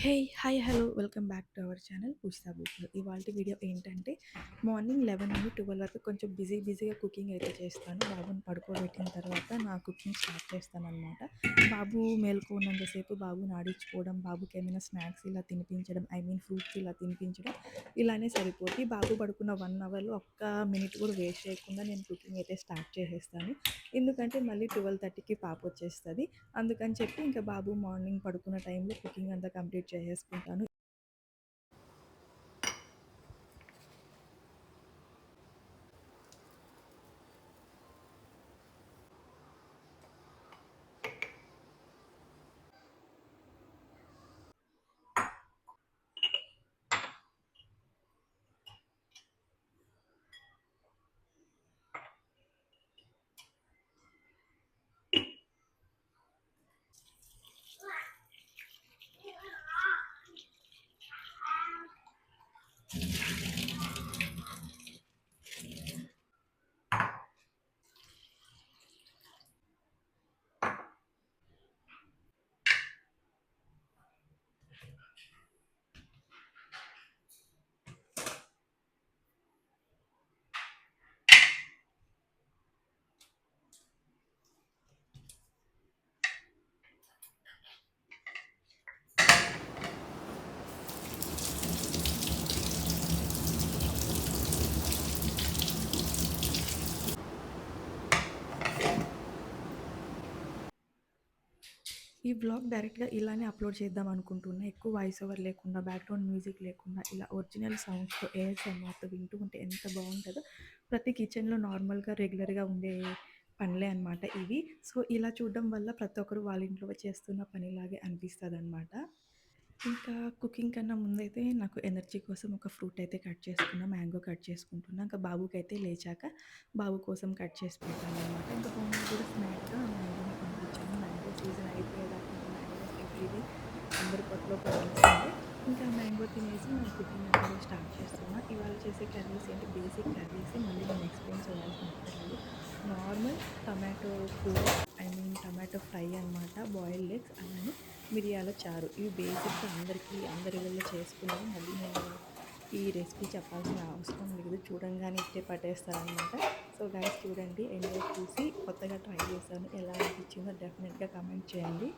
Hey hi hello welcome back to our channel Pujitha బుక్లో. ఇవాళ video ఏంటంటే మార్నింగ్ 11 నుండి 12 వరకు కొంచెం బిజీగా కుకింగ్ అయితే చేస్తాను. బాబుని పడుకోబెట్టిన తర్వాత నా కుకింగ్ స్టార్ట్ చేస్తాను అనమాట. బాబు మేలుకో ఉన్నంతసేపు బాబుని ఆడించుకోవడం, బాబుకి ఏమైనా స్నాక్స్ ఇలా తినిపించడం, ఫ్రూట్స్ ఇలా తినిపించడం ఇలానే సరిపోతుంది. బాబు పడుకున్న 1 అవర్లో ఒక్క మినిట్ కూడా వేస్ట్ చేయకుండా నేను కుకింగ్ అయితే స్టార్ట్ చేసేస్తాను. ఎందుకంటే మళ్ళీ 12:30కి పాప వచ్చేస్తుంది. అందుకని చెప్పి ఇంకా బాబు మార్నింగ్ పడుకున్న టైంలో కుకింగ్ అంతా కంప్లీట్ చేసేసుకుంటాను. ఈ వ్లాగ్ డైరెక్ట్గా ఇలానే అప్లోడ్ చేద్దాం అనుకుంటున్నా. ఎక్కువ వాయిస్ ఓవర్ లేకుండా, బ్యాక్గ్రౌండ్ మ్యూజిక్ లేకుండా, ఇలా ఒరిజినల్ సౌండ్స్తో ఏఎస్ఎంఆర్తో వింటూ ఉంటే ఎంత బాగుంటుందో. ప్రతి కిచెన్లో నార్మల్గా రెగ్యులర్గా ఉండే పనులే అనమాట ఇవి. సో ఇలా చూడడం వల్ల ప్రతి ఒక్కరు వాళ్ళ ఇంట్లో చేస్తున్న పనిలాగే అనిపిస్తుంది అనమాట. ఇంకా కుకింగ్ కన్నా ముందైతే నాకు ఎనర్జీ కోసం ఒక ఫ్రూట్ అయితే కట్ చేసుకున్నా, మ్యాంగో కట్ చేసుకుంటున్నా. ఇంకా బాబుకైతే లేచాక బాబు కోసం కట్ చేసి పెట్టాలన్నమాట. ఇంకా హోమ్‌లో కూడా స్నాక్‌గా మ్యాంగోని పంపించాను. మ్యాంగో సీజన్ అయిపోయేదాకా ఇంకా మ్యాంగోస్ ఎవ్రీడే అందరి పొట్టలో పడాల్సిందే. ఇంకా మ్యాంగో తినేసి నా కుకింగ్ అనేది స్టార్ట్ చేస్తున్నా. ఇవాళ చేసే కర్రీస్ ఏంటి, బేసిక్ కర్రీస్ మళ్ళీ నేను ఎక్స్‌ప్లెయిన్ చేయాల్సిన అవసరం లేదు. నార్మల్ టమాటో కూర, టమాటో ఫ్రై అనమాట, బాయిల్డ్ ఎగ్స్ అలానే మిరియాల చారు. ఇవి బేసిక్‌గా అందరి ఇళ్ళల్లో చేసుకునేవి. మళ్ళీ నేను ఈ రెసిపీ చెప్పాల్సిన అవసరం లేదు. చూడంగానే ఇట్టే పట్టేస్తారనమాట. సో గైస్ చూడండి, ఎండ్ వరకు చూసి కొత్తగా ట్రై చేశాను. ఎలా అనిపించిందో డెఫినెట్‌గా కామెంట్ చేయండి.